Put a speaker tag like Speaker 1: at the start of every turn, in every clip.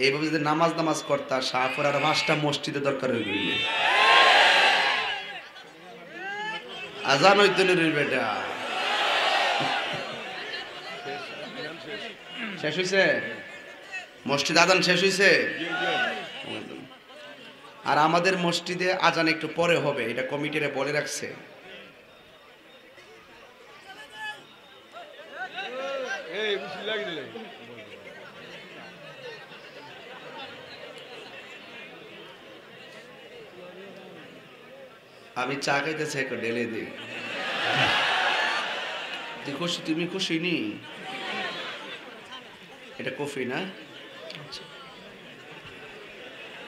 Speaker 1: এইভাবে যদি নামাজ করতা শাহপুর আর 5টা মসজিদে দরকার হয়ে গেলে আজান হইতো নুরির বেটা। শেষ হইছে মসজিদ আজান শেষ হইছে। আর আমাদের মসজিদে আজান একটু পরে হবে, এটা কমিটিরে বলে রাখছে। আমি চা খাইতেছি একটু ঢেলে দিই। তুই খুশি? তুমি খুশি নি? এটা কফি না?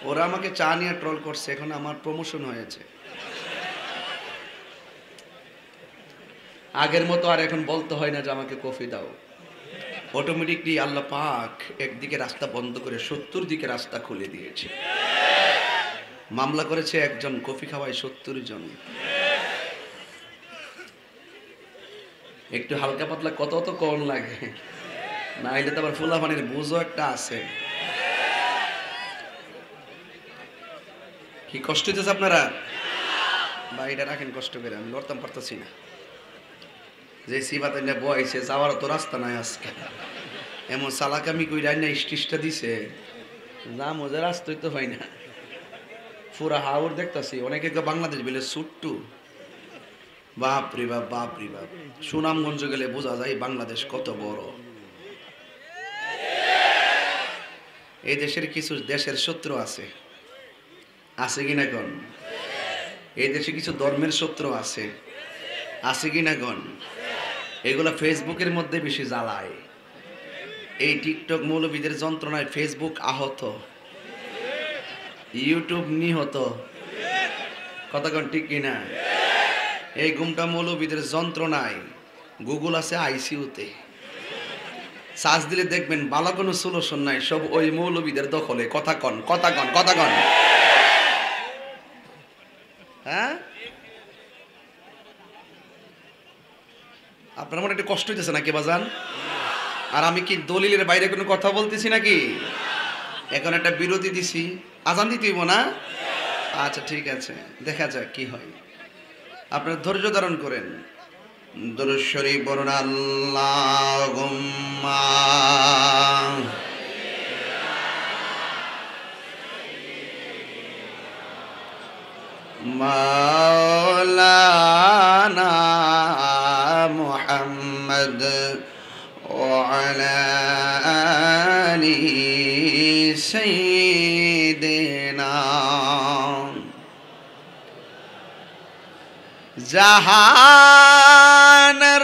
Speaker 1: ওরা আমাকে চা নিয়ে ট্রল করছে, এখন আমার প্রমোশন হয়েছে। আগের মতো আর এখন বলতে হয় না যে আমাকে কফি দাও, অটোমেটিকলি আল্লাহ পাক একদিকে রাস্তা বন্ধ করে 70 দিকে রাস্তা খুলে দিয়েছে। মামলা করেছে একজন, কফি খাওয়ায় 70 জন। একটু হালকা পাতলা কত তো কম লাগে না, এটা তো আবার ফুলা পানির বুঝও একটা আছে। কি কষ্ট হইতেছে আপনারা? বা এটা রাখেন কষ্ট করে, আমি লড়তাম পারতেছি না। যে সিবাতে বয়সে যাওয়ার তো রাস্তা নাই আজকে, এমন সালাকামি কই রাই না স্টিসটা দিছে, যা মজা রাস্তাই তো হয় না। পুরা হাওর দেখতাছি, অনেকে বাংলাদেশ বলে সুট্টু। বাপরে বাপ, বাপরে বাপ, সুনামগঞ্জ গেলে বোঝা যায় বাংলাদেশ কত বড়। এই দেশের কিছু দেশের শত্রু আছে, আছে কিনা গণ? এই দেশে কিছু ধর্মের শত্রু আছে, আছে কিনা গণ? এগুলা ফেসবুকের মধ্যে বেশি জ্বালায়। এই টিকটক মৌলবীদের যন্ত্রণায় ফেসবুক আহত, ইউটিউব নিহত। কতক্ষণ ঠিক কিনা? এই গুমটা মৌলবীদের যন্ত্রণায় গুগল আছে আইসিইউতে, সার্চ দিলে দেখবেন ভালো কোনো সলিউশন নাই, সব ওই মৌলবীদের দখলে। কথা কন, কথা কন, কথা কন। হ্যাঁ, আপনার মনে একটু কষ্ট হইতেছে নাকি বাজান? আর আমি কি দলিলের বাইরে কোনো কথা বলতেছি নাকি? এখন একটা বিরতি দিছি, আজান দিতে হইব না? আচ্ছা ঠিক আছে, দেখা যাক কি হয়। আপনারা ধৈর্য ধারণ করেন। দরুদ শরীফ পড়ুন। আল্লাহুম্মা মাওলানা মুহাম্মদ ওয়া আলা আলি সাইয়্যিদিনা। জাহানের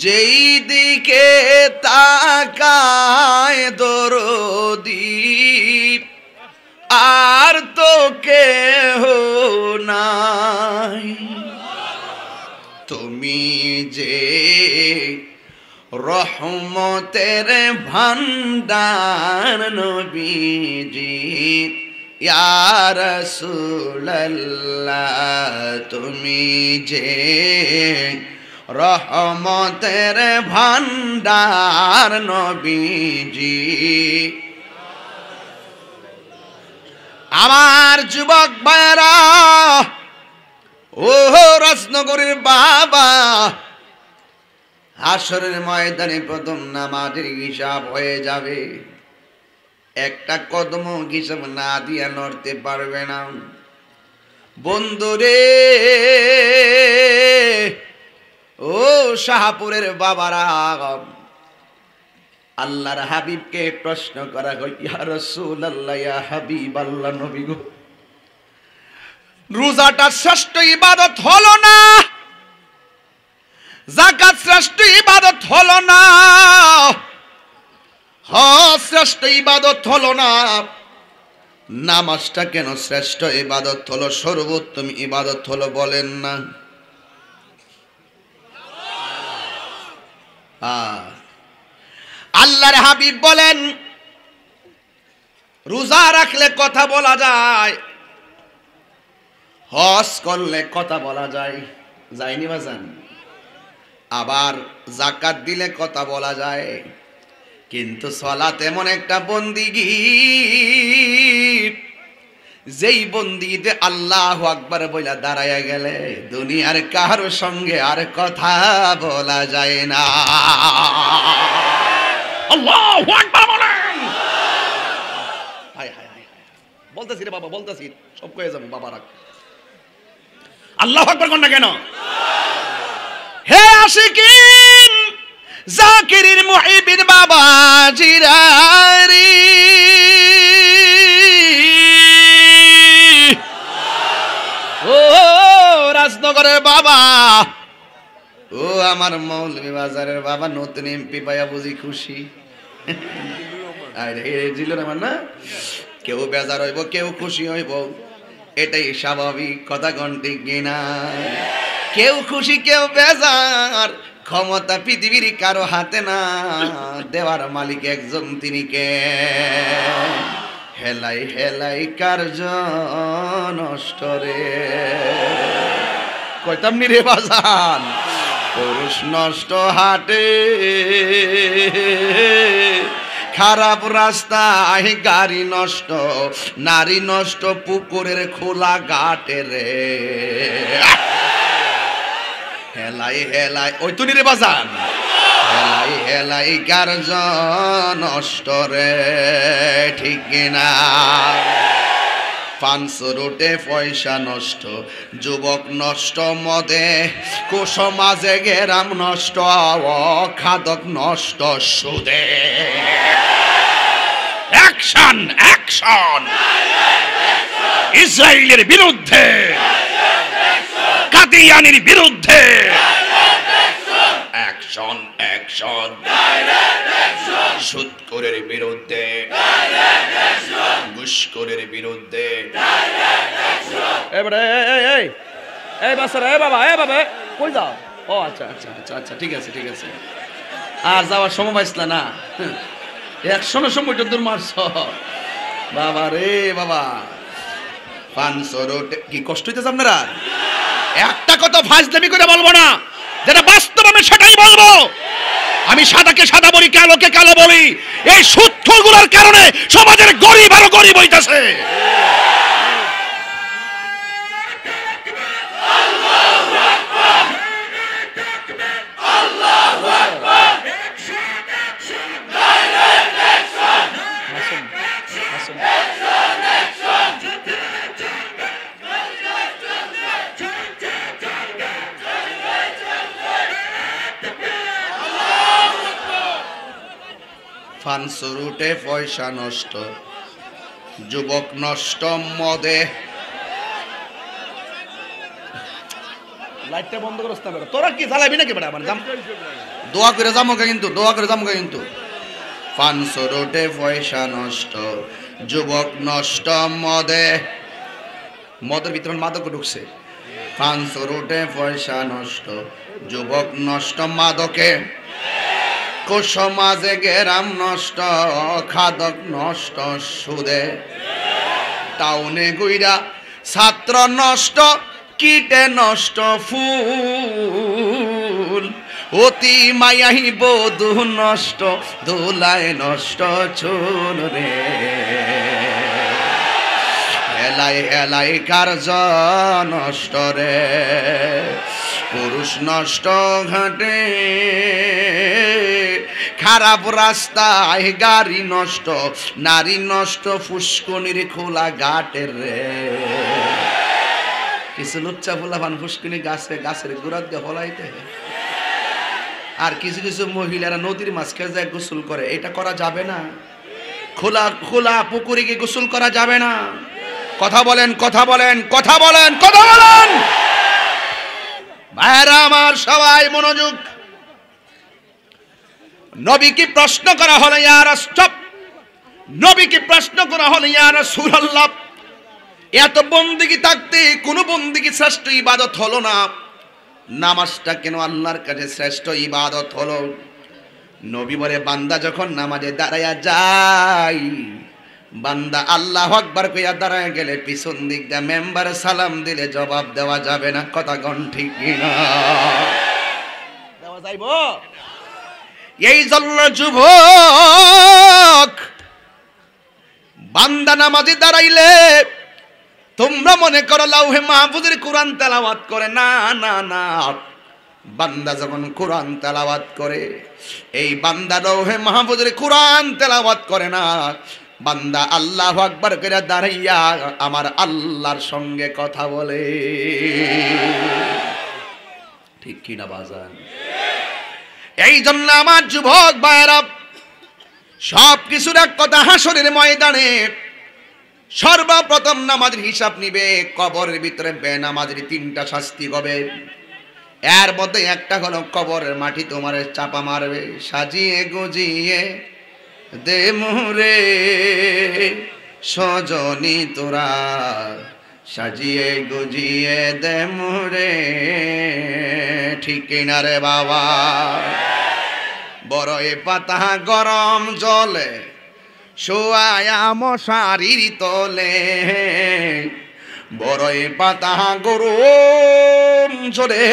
Speaker 1: যেই দিকে তাকায় দরদি, আর তো কেহ নাই। তুমি যে রহমতের ভান্ডার নবীজি, ইয়া রাসূলুল্লাহ, তুমি যে রহমতের ভান্ডার নবীজি। আমার যুবক ভাইরা, ও রাজনগরের বাবা, হাসরের ময়দানে প্রথম নামাজের হিসাব হয়ে যাবে। একটা কদম হিসাব না দিয়া নড়তে পারবে না। বন্ধুরে, ও শাহপুরের বাবারা, আল্লাহর হাবিবকে প্রশ্ন করা হয়, ইয়া রাসূলুল্লাহ, ইয়া হাবিবাল্লাহ, নবী গো, রোজাটা শ্রেষ্ঠ ইবাদত হলো না? যাকাত শ্রেষ্ঠ ইবাদত হলো না? হজ শ্রেষ্ঠ ইবাদত হলো না? নামাজটা কেন শ্রেষ্ঠ ইবাদত হলো, সর্বোত্তম ইবাদত হলো বলেন না? আল্লাহর হাবিব বলেন, রোজা রাখলে কথা বলা যায়, হজ করলে কথা বলা যায়, যায়নি বাজান? আবার যাকাত দিলে কথা বলা যায়, কিন্তু সালাত এমন একটা বন্দিগি, যেই বন্দিগিতে আল্লাহু আকবার বইলা দাঁড়ায়া গেলে দুনিয়ার কারো সঙ্গে আর কথা বলা যায় না। আল্লাহু আকবার বলেন। হায় হায় হায়, বলতেছি রে বাবা, বলতেছি, সব কয়ে যাবো বাবা রাখ। আল্লাহু আকবার কোন না কেন? হে আশিকিন জাকিরিন মুহিবিন বাবা জিরারি, ও রাজনগরের বাবা, ও আমার মৌলভী বাজারের বাবা, নতুন এমপি পাইয়া বুঝি খুশি? আরে জিল আমার না, কেউ বেজার হইব, কেউ খুশি হইব, এটাই স্বাভাবিক। কথা ঘন্টি কিনা? কেউ খুশি কেউ বেজার, ক্ষমতা পৃথিবীর কারো হাতে না, দেওয়ার মালিক একজন, তিনি কে? হেলাই হেলাই কার্য নষ্ট রে, কইতাম নি রে বাজান, পুরুষ নষ্ট হাটে, খারাপ রাস্তায় গাড়ি নষ্ট, নারী নষ্ট পুকুরের খোলা ঘাটে রে। হেলাই হেলাই, ওই তো নি রে বাজান, হেলাই হেলাই কার্য নষ্ট রে, ঠিক কিনা? পাঁচশো রুটে পয়সা নষ্ট, যুবক নষ্ট মদে, কুসমাজে গেরাম নষ্ট, খাদক নষ্ট সুদে। অ্যাকশন অ্যাকশন ইসরায়েলের বিরুদ্ধে, কাদিয়ানির বিরুদ্ধে, অ্যাকশন অ্যাকশন, সুদখোরের বিরুদ্ধে, ঘুষখোরের বিরুদ্ধে। এবারে এই এই বাসারা, এ বাবা, এ বাবা, কই যাও? ও আচ্ছা আচ্ছা আচ্ছা আচ্ছা, ঠিক আছে ঠিক আছে, আর যাওয়ার সময় পাইছিলা না? অ্যাকশনের সময় তো দূর মারছ বাবা রে বাবা। 500 রোটে কি কষ্ট হইতেছে আপনারা? একটা কথা ফাজলামি করে বলবো না, যেটা বাস্তব আমি সেটাই বলবো। আমি সাদাকে সাদা বলি, কালোকে কালো বলি। এই সুদখোরগুলোর কারণে সমাজের গরিব আরো গরিব হইতাছে। পাঁচশো রুটে পয়সা নষ্ট, যুবক নষ্ট মদে। লাইটটা বন্ধ করছ না বেটা, তোরা কি জ্বালাবি নাকি বেটা? মানে দোয়া করে যামোগা কিন্তু, দোয়া করে যামোগা কিন্তু। 500 রুটে পয়সা নষ্ট, যুবক নষ্ট মদে। মদের ভিতরে মাদক ঢুকছে। 500 রুটে পয়সা নষ্ট, যুবক নষ্ট মাদকে, কুসমাজে গেরাম নষ্ট, খাদক নষ্ট সুদে। টাউনে গুইরা ছাত্র নষ্ট, কীটে নষ্ট ফুল, অতি মায়াই বধূ নষ্ট, দোলায় নষ্ট চুল রে। হেলাই হেলাই কার্য নষ্ট রে, পুরুষ নষ্ট ঘাটে, খারাপ রাস্তায় গাড়ি নষ্ট, নারী নষ্ট ফুসকুনির খোলা ঘাটের রে। কিছু লুচ্চা ফুলাফান ফুসকুনি গাছে, গাছের গোড়ার দিয়ে ফলাইতে, আর কিছু কিছু মহিলারা নদীর মাঝখানে যায় গোসল করে। এটা করা যাবে না। খোলা খোলা পুকুরে গিয়ে গোসল করা যাবে না। কথা বলেন কথা বলেন কথা বলেন কথা বলেন। ভাইরা আমার সবাই মনোযোগ। নবীকে প্রশ্ন করা হলো, ইয়া রাসূল, নবীকে প্রশ্ন করা হলো, ইয়া রাসূলুল্লাহ, এত বন্দেগী থাকতে কোন বন্দেগী শ্রেষ্ঠ ইবাদত হলো না, নামাজটা কেন আল্লাহর কাছে শ্রেষ্ঠ ইবাদত হলো? নবী বলে, বান্দা যখন নামাজে দাঁড়ায়া যায়, বান্দা আল্লাহু আকবার কইয়া দাঁড়ায় গেলে পিছন দিক দিয়ে মেম্বার সালাম দিলে জবাব দেওয়া যাবে না। কথা কোন ঠিক কিনা? দেওয়া যাইব? এই জন্য যুবক, বান্দা নামাজে দাঁড়াইলে তোমরা মনে করো লাউহে মাহফুজের কোরআন তেলাওয়াত করে, না না না। বান্দা যখন কোরআন তেলাওয়াত করে, এই বান্দা লাউহে মাহফুজের কোরআন তেলাওয়াত করে না, বান্দা আল্লাহু আকবার করে দাঁড়াইয়া আমার আল্লাহর সঙ্গে কথা বলে। ঠিক কি না বাজান? এই জন্য আমার যুবক ভাইরা, সব কিছুর এক কথা, হাসরের ময়দানে সর্বপ্রথম নামাজের হিসাব নিবে। কবরের ভিতরে বেনামাজের 3টা শাস্তি হবে। এর মধ্যে একটা হলো কবরের মাটি তোমার চাপা মারবে, সাজিয়ে গুজিয়ে দে মোরে সজনী তোরা, সাজিয়ে গুজিয়ে দে মোরে। ঠিক না রে বাবা? বড়ই পাতা গরম জলে শোয়ায়া মশারির তলে, বড়ই পাতা গরম জলে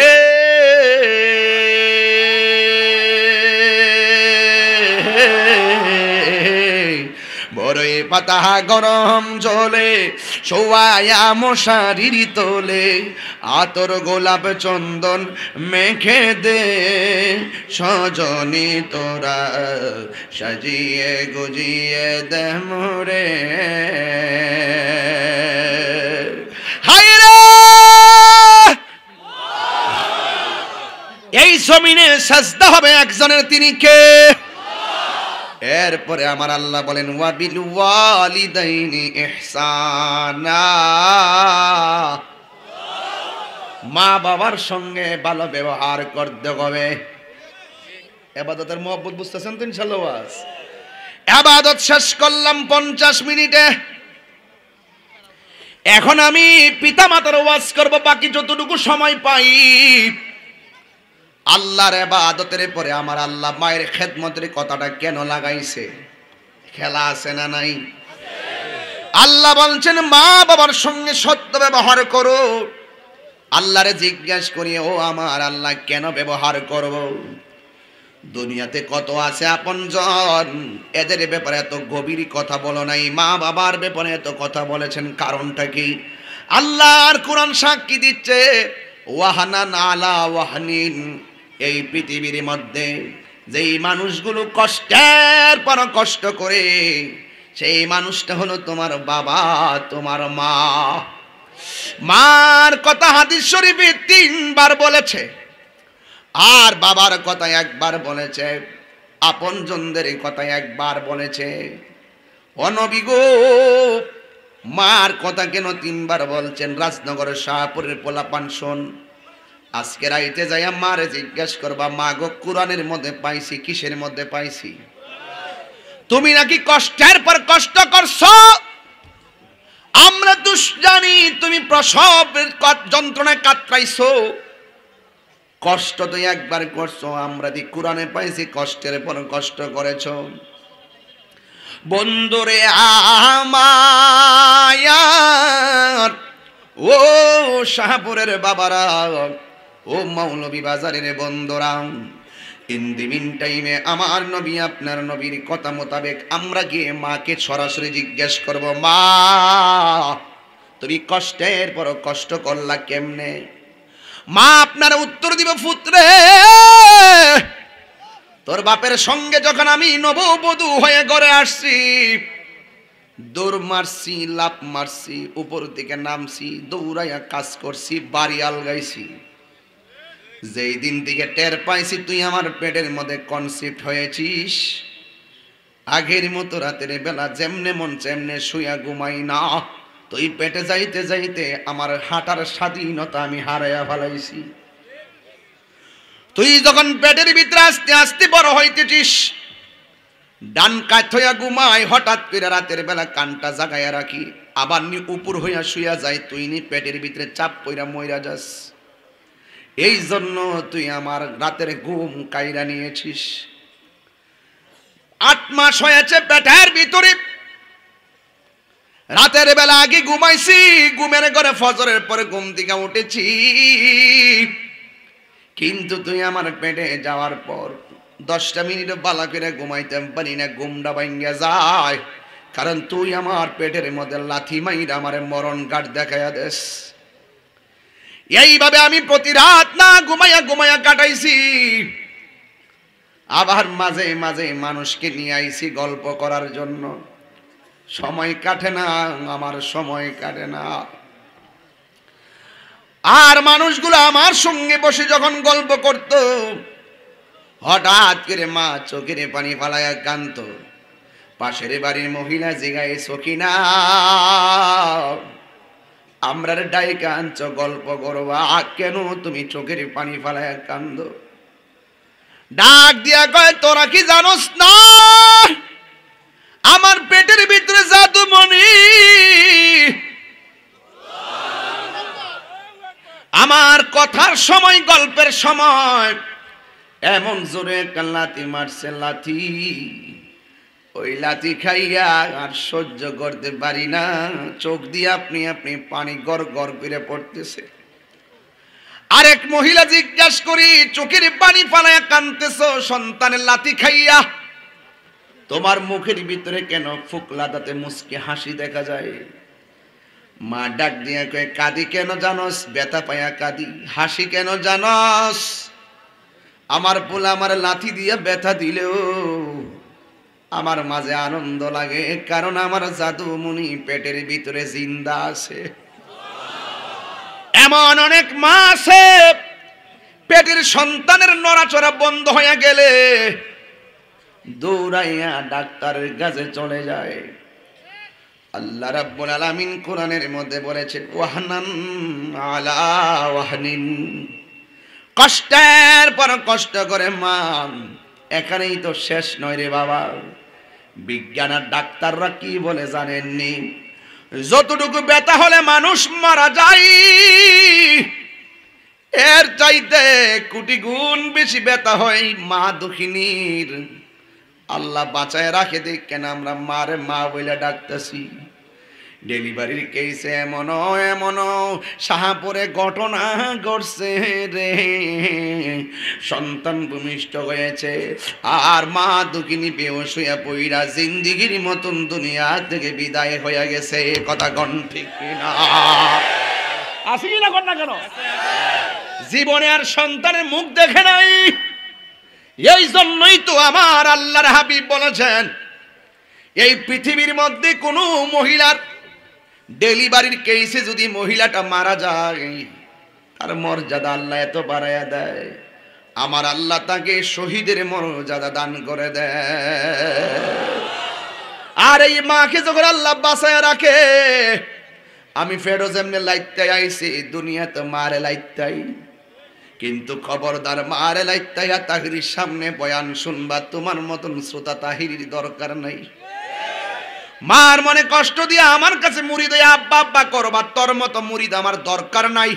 Speaker 1: বড়ই পাতা গরম জলে শোয়ায়া মশারির তোলে, আতর গোলাপ চন্দন মেখে দে সজনী তোরা, সাজিয়ে গুজিয়ে দে মোরে। হায়রে এই জমিনে সাজদা হবে একজনের, তিনি কে? এরপরে আমার আল্লাহ বলেন ওয়া বিল ওয়ালিদাইনি ইহসানা, মা বাবার সঙ্গে ভালো ব্যবহার করতে হবে। ইবাদতের মহব্বত বুঝতেছেন তো ইনশাআল্লাহ? ইবাদত শেষ করলাম 50 মিনিটে। এখন আমি পিতামাতার ওয়াজ করব বাকি যতটুকু সময় পাই। আল্লাহর ইবাদতের পরে আমার আল্লাহ মায়ের খেদমতের কথাটা কেন লাগাইছে? খেলা আছে না নাই? আল্লাহ বলছেন মা বাবার সঙ্গে সত্য ব্যবহার করো। আল্লাহরে জিজ্ঞেস করি, ও আমার আল্লাহ কেন ব্যবহার করব? দুনিয়াতে কত আছে আপনজন, এদের ব্যাপারে এত গভীর কথা বলো নাই, মা বাবার ব্যাপারে এত কথা বলেছেন, কারণটা কি? আল্লাহর কোরআন সাক্ষী দিচ্ছে, ওয়াহানান আলা ওয়াহনিন, এই পৃথিবীর মধ্যে যেই মানুষগুলো কষ্টের পর কষ্ট করে, সেই মানুষটা হলো তোমার বাবা, তোমার মা। মার কথা হাদিস শরীফে 3 বার বলেছে, আর বাবার কথা 1 বার বলেছে, আপনজনদের কথা 1 বার বলেছে। ও নবী গো, মার কথা কেন 3 বার বলছেন? রাজনগরের শাহপুরের পোলাপান শোন, আজকে রাইতে যাইয়া মারে জিজ্ঞেস করবা, মা গো কোরআনের মধ্যে পাইছি, কিসের মধ্যে পাইছি? তুমি নাকি কষ্টের পর কষ্ট করছো। আমরা তো জানি তুমি প্রসবের যন্ত্রণায় কাতরাইছো, কষ্ট তো 1 বার করছো। আমরা দি কোরআনে পাইছি কষ্টের পর কষ্ট করেছো। বন্ধুরে আমার, ও শাহপুরের বাবারা, ও মৌলভী বাজারের বন্ধুরা, ইন দি মিন টাইমে আমার নবী আপনার নবীর কথা মোতাবেক আমরা গিয়ে মাকে সরাসরি জিজ্ঞেস করব, মা তুমি কষ্টের পর কষ্ট করলা কেমনে? মা আপনার উত্তর দিব, পুত্রে তোর বাপের সঙ্গে যখন আমি নববধূ হয়ে ঘরে আসছি, দৌড় মারছি, লাফ মারছি, উপর থেকে নামছি, দৌড়াইয়া কাজ করছি, বাড়ি আলগাইছি। যেই দিন থেকে টের পাইছি তুই আমার পেটের মধ্যে কনসেপ্ট হয়েছিস, আগের মতো রাতের বেলা যেমনে মন চেমনে শুয়া ঘুমাই না। তুই পেটে যাইতে যাইতে আমার হাঁটার স্বাধীনতা আমি হারাইয়া ফেলাইছি। তুই যখন পেটের ভিতরে আস্তে আস্তে বড় হইতেছিস, ডান কাত হইয়া ঘুমাই, হঠাৎ করে রাতের বেলা কানটা জাগাইয়া রাখি, আবার নি উপর হইয়া শুয়া যায়, তুই নি পেটের ভিতরে চাপ পইরা মইরা যাস। এই জন্য তুই আমার রাতের ঘুম কাইরা নিয়েছিস। 8 মাস হয়েছে পেটের ভিতরে, রাতের বেলা আগে ঘুমাইছি, ঘুমের ঘরে ফজরের পরে ঘুম থেকে উঠেছি, কিন্তু তুই আমার পেটে যাওয়ার পর 10টা মিনিট বালা করে ঘুমাইতাম পারি না, ঘুমটা ভাঙ্গা যায়, কারণ তুই আমার পেটের মধ্যে লাথি মাইরা আমারে মরণ ঘাট দেখাইয়া দেস। এইভাবে আমি প্রতি রাত না ঘুমাইয়া ঘুমাইয়া কাটাইছি। আবার মাঝে মাঝে মানুষকে নিয়ে আইছি গল্প করার জন্য, সময় কাটে না, আমার সময় কাটে না। আর মানুষগুলো আমার সঙ্গে বসে যখন গল্প করত, হঠাৎ করে মা চোখের পানি ফালাইয়া কাঁদত। পাশের বাড়ির মহিলা জিগায়, সকিনা আমরার ডাইকা আনছ গল্প করবা, কেন তুমি চোখের পানি ফালাইয়া কান্দ? ডাক দিয়া কয়, তোরা কি জানোস না আমার পেটের ভিতরে জাদুমণি, আমার কথার সময় গল্পের সময় এমন জোরে একটা লাথি মারছে, লাথি ওই লাথি খাইয়া আর সহ্য করতে পারি না, চোখ দিয়ে আপনি আপনি পানি গড় গড় করে পড়তেছে। আরেক মহিলা জিজ্ঞাসা করি, চোখের পানি ফালাইয়া কাঁদতেছো সন্তানের লাথি খাইয়া, তোমার মুখের ভিতরে কেন ফুকলা দাঁতে মুচকে হাসি দেখা যায়? মা ডাক দিয়ে কয়ে, কাঁদি কেন জানোস? ব্যথা পাইয়া কাঁদি। হাসি কেন জানোস? আমার পোলা আমার লাথি দিয়া ব্যথা দিলেও আমার মাঝে আনন্দ লাগে, কারণ আমার জাদুমণি পেটের ভিতরে জিন্দা আছে। এমন অনেক মা আছে পেটের সন্তানের নড়াচড়া বন্ধ হয়ে গেলে দৌড়াইয়া ডাক্তারের কাছে চলে যায়। আল্লাহ রাব্বুল আলামিন কোরআনের মধ্যে বলেছেন, ওয়াহনান আলা ওয়াহনিন, কষ্টের পর কষ্ট করে মা। এখানেই তো শেষ নয় রে বাবা, বিজ্ঞান আর ডাক্তাররা কি বলে জানেননি? যতটুকু ব্যথা হলে মানুষ মারা যায়, এর চাইতে কোটি গুণ বেশি ব্যথা হয় মা দুঃখিনীর। আল্লাহ বাঁচায় রাখে, দেখেন আমরা মারে মা বলে ডাকতেছি। ডেলিভারির কেসে এমনও শাহপুরে ঘটনা ঘটছে রে, সন্তান ভূমিষ্ঠ হয়েছে আর মা দুঃখিনী বেহুশ হইয়া পইরা জিন্দিগির মতন দুনিয়া থেকে বিদায় হয়ে গেছে। কথা গণ ঠিক কিনা? আছে কিনা কর না কেন? জীবনে আর সন্তানের মুখ দেখে নাই। এই জন্যই তো আমার আল্লাহর হাবিব বলেছেন, এই পৃথিবীর মধ্যে কোনো মহিলার ডেলিভারির কেসে যদি মহিলাটা মারা যায়, তার মর্যাদা আল্লাহ এত বাড়াইয়া দেয়, আমার আল্লাহ তাকে শহীদের মর্যাদা দান করে দেয়। আর এই মাকে যখন আল্লাহ বাঁচায় রাখে, আমি ফেরোজ এমনি লাইতে আইছি, দুনিয়া তো মারে লাইতাই, কিন্তু খবরদার মারে লাইতাইয়া তাহিরির সামনে বয়ান শুনবা, তোমার মতন শ্রোতা তাহিরির দরকার নাই। মার মনে কষ্ট দিয়ে আমার কাছে মুরিদ হয়ে আব্বা আব্বা করবা, তোর মতো মুরিদ আমার দরকার নাই।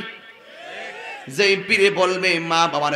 Speaker 1: যেই পীরে বলবে মা বাবার